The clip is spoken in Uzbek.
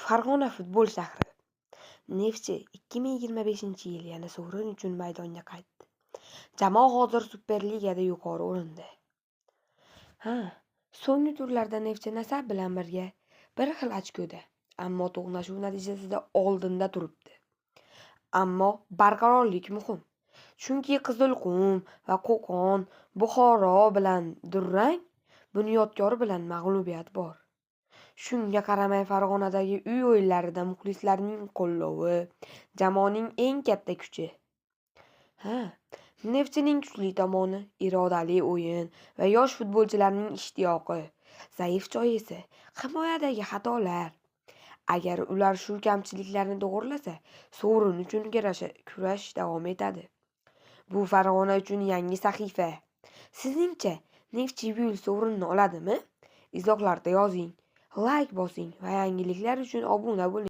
Farg'ona futbol shahri. Neftchi 2025-yil yana sovrin uchun maydonga qaytdi. Jamoa hozir Superligada yuqori o'rinda. So'nggi turlarda Neftchi Nasaf bilan birga bir xil ochkoda, ammo to'qnashuv natijasida oldinda turibdi. Ammo barqarorlik muhim. Chunki Qizilqum va Qo'qon, Buxoro bilan durang, Bunyodkor bilan mag'lubiyat bor. Shunga qaramay Farg'onadagi uy o'yinlarida muxlislarning qo'llovi jamoaning eng katta kuchi. Neftchining kuchli tomoni irodali o'yin va yosh futbolchilarning ishtiyoqi. Zaif joyi esa himoyadagi xatolar. Agar ular shu kamchiliklarni to'g'rilasa, sovrin uchun kurash davom etadi. Bu Farg'ona uchun yangi sahifa. Sizningcha Neftchi bu yil sovrinni oladimi? Izohlarda yozing. Like bosing va yangiliklar uchun obuna bo'ling.